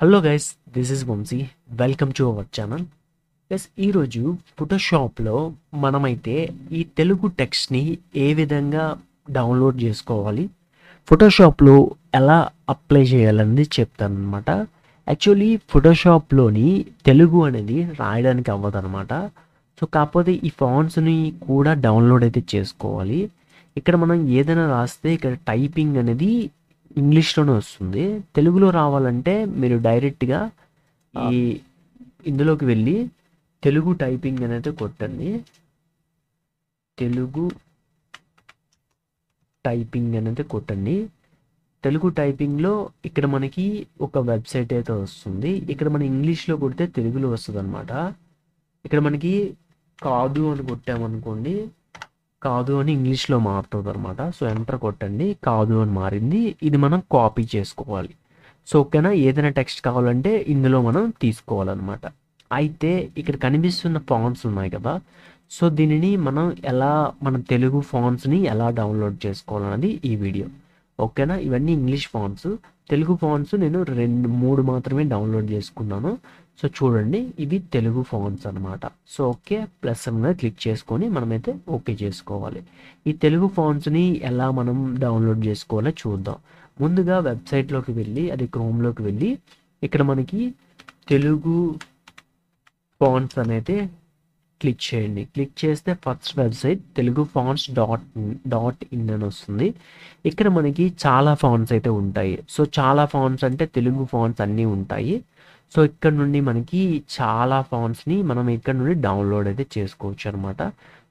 Hello guys, this is Vamshi. Welcome to our channel. Guys, ఈరోజు ఫోటోషాప్లో మనమైతే ఈ తెలుగు టెక్స్ట్ని ఏ విధంగా డౌన్లోడ్ చేసుకోవాలి, ఫోటోషాప్లో ఎలా అప్లై చేయాలనేది చెప్తాను అనమాట. యాక్చువల్లీ ఫోటోషాప్లోని తెలుగు అనేది రాయడానికి అవ్వదు అనమాట. సో కాకపోతే ఈ ఫాంట్స్ని కూడా డౌన్లోడ్ అయితే చేసుకోవాలి. ఇక్కడ మనం ఏదైనా రాస్తే ఇక్కడ టైపింగ్ అనేది ఇంగ్లీష్లోనే వస్తుంది. తెలుగులో రావాలంటే మీరు డైరెక్ట్గా ఇందులోకి వెళ్ళి తెలుగు టైపింగ్ అనేది కొట్టండి. తెలుగు టైపింగ్ అనేది కొట్టండి. తెలుగు టైపింగ్లో ఇక్కడ మనకి ఒక వెబ్సైట్ అయితే వస్తుంది. ఇక్కడ మనం ఇంగ్లీష్లో కొడితే తెలుగులో వస్తుంది అనమాట. ఇక్కడ మనకి కాదు అని కొట్టామనుకోండి, కాదు అని ఇంగ్లీష్లో మారుతుంది అనమాట. సో ఎంటర్ కొట్టండి, కాదు అని మారింది. ఇది మనం కాపీ చేసుకోవాలి. సో ఓకేనా, ఏదైనా టెక్స్ట్ కావాలంటే ఇందులో మనం తీసుకోవాలన్నమాట. అయితే ఇక్కడ కనిపిస్తున్న ఫాంట్స్ ఉన్నాయి కదా, సో దీనిని మనం మన తెలుగు ఫాంట్స్ని ఎలా డౌన్లోడ్ చేసుకోవాలన్నది ఈ వీడియో. ఓకేనా, ఇవన్నీ ఇంగ్లీష్ ఫాంట్స్. తెలుగు ఫాంట్స్ నేను 2-3 మాత్రమే డౌన్లోడ్ చేసుకున్నాను. సో చూడండి, ఇవి తెలుగు ఫాంట్స్ అనమాట. సో ఓకే, ప్లస్ మీద క్లిక్ చేసుకొని మనమైతే ఓకే చేసుకోవాలి. ఈ తెలుగు ఫాంట్స్ని ఎలా మనం డౌన్లోడ్ చేసుకోవాలో చూద్దాం. ముందుగా వెబ్సైట్లోకి వెళ్ళి, అది క్రోమ్లోకి వెళ్ళి, ఇక్కడ మనకి తెలుగు ఫాంట్స్ అనేది క్లిక్ చేయండి. క్లిక్ చేస్తే first website Telugu fonts dot in అని వస్తుంది. ఇక్కడ మనకి చాలా ఫాంట్స్ అయితే ఉంటాయి. సో చాలా ఫాంట్స్ అంటే తెలుగు ఫాంట్స్ అన్నీ ఉంటాయి. సో ఇక్కడ నుండి మనకి చాలా ఫాంట్స్ని మనం ఇక్కడ నుండి డౌన్లోడ్ అయితే చేసుకోవచ్చు అనమాట.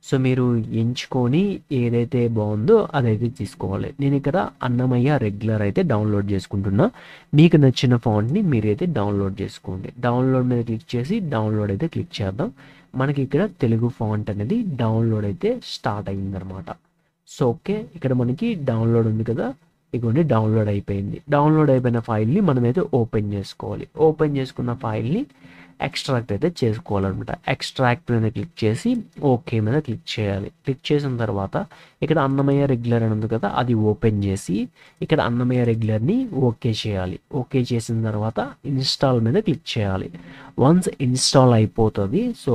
సో మీరు ఎంచుకొని ఏదైతే బాగుందో అదైతే తీసుకోవాలి. నేను ఇక్కడ అన్నమయ్య రెగ్యులర్ అయితే డౌన్లోడ్ చేసుకుంటున్నా. మీకు నచ్చిన ఫాంట్ని మీరైతే డౌన్లోడ్ చేసుకోండి. డౌన్లోడ్ మీద క్లిక్ చేసి డౌన్లోడ్ అయితే క్లిక్ చేద్దాం. మనకి ఇక్కడ తెలుగు ఫాంట్ అనేది డౌన్లోడ్ అయితే స్టార్ట్ అయిందనమాట. సో ఓకే, ఇక్కడ మనకి డౌన్లోడ్ ఉంది కదా, ఇదిగోండి డౌన్లోడ్ అయిపోయింది. డౌన్లోడ్ అయిపోయిన ఫైల్ని మనమైతే ఓపెన్ చేసుకోవాలి. ఓపెన్ చేసుకున్న ఫైల్ని ఎక్స్ట్రాక్ట్ అయితే చేసుకోవాలన్నమాట. ఎక్స్ట్రాక్ట్ మీద క్లిక్ చేసి ఓకే మీద క్లిక్ చేయాలి. క్లిక్ చేసిన తర్వాత ఇక్కడ అన్నమయ్య రెగ్యులర్ అని ఉంది కదా, అది ఓపెన్ చేసి ఇక్కడ అన్నమయ్య రెగ్యులర్ని ఓకే చేయాలి. ఓకే చేసిన తర్వాత ఇన్స్టాల్ మీద క్లిక్ చేయాలి. వన్స్ ఇన్స్టాల్ అయిపోతుంది. సో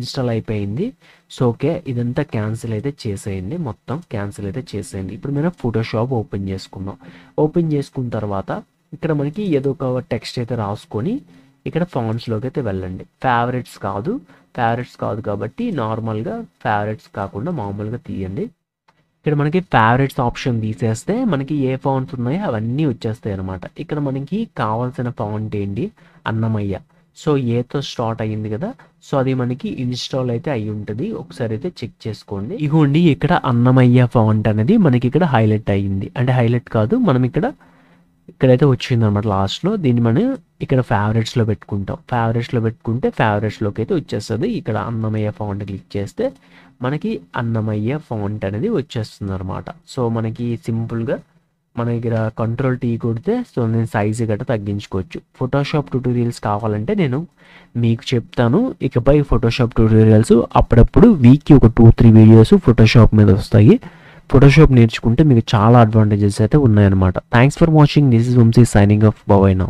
ఇన్స్టాల్ అయిపోయింది. సో ఓకే, ఇదంతా క్యాన్సిల్ అయితే చేసేయండి. మొత్తం క్యాన్సిల్ అయితే చేసేయండి. ఇప్పుడు మనం ఫోటోషాప్ ఓపెన్ చేసుకుందాం. ఓపెన్ చేసుకున్న తర్వాత ఇక్కడ మనకి ఏదో ఒక టెక్స్ట్ అయితే రాసుకొని ఇక్కడ ఫాంట్స్లోకి అయితే వెళ్ళండి. ఫేవరెట్స్ కాదు కాబట్టి నార్మల్గా ఫేవరెట్స్ కాకుండా మామూలుగా తీయండి. ఇక్కడ మనకి ఫేవరెట్స్ ఆప్షన్ తీసేస్తే మనకి ఏ ఫాంట్స్ ఉన్నాయో అవన్నీ వచ్చేస్తాయి అనమాట. ఇక్కడ మనకి కావాల్సిన ఫాంట్ ఏంటి, అన్నమయ్య. సో ఏతో స్టార్ట్ అయ్యింది కదా, సో అది మనకి ఇన్స్టాల్ అయితే అయి ఉంటుంది. ఒకసారి అయితే చెక్ చేసుకోండి. ఇగోండి, ఇక్కడ అన్నమయ్య ఫాంట్ అనేది మనకి ఇక్కడ హైలైట్ అయ్యింది. అంటే హైలైట్ కాదు, మనం ఇక్కడైతే వచ్చింది అనమాట లాస్ట్లో. దీన్ని మనం ఇక్కడ ఫేవరెట్స్లో పెట్టుకుంటాం. ఫేవరెట్స్లో పెట్టుకుంటే ఫేవరెట్స్లోకి అయితే వచ్చేస్తుంది. ఇక్కడ అన్నమయ్య ఫాంట్ క్లిక్ చేస్తే మనకి అన్నమయ్య ఫాంట్ అనేది వచ్చేస్తుంది అనమాట. సో మనకి సింపుల్గా మన దగ్గర Ctrl+T కొడితే సో నేను సైజు గట్రా తగ్గించుకోవచ్చు. ఫోటోషాప్ ట్యూటోరియల్స్ కావాలంటే నేను మీకు చెప్తాను. ఇకపై ఫోటోషాప్ ట్యూటోరియల్స్ అప్పుడప్పుడు వీక్కి ఒక 2-3 వీడియోస్ ఫోటోషాప్ మీద వస్తాయి. ఫోటోషాప్ నేర్చుకుంటే మీకు చాలా అడ్వాంటేజెస్ అయితే ఉన్నాయన్నమాట. Thanks for watching. This is Vamshi signing off. Bye now.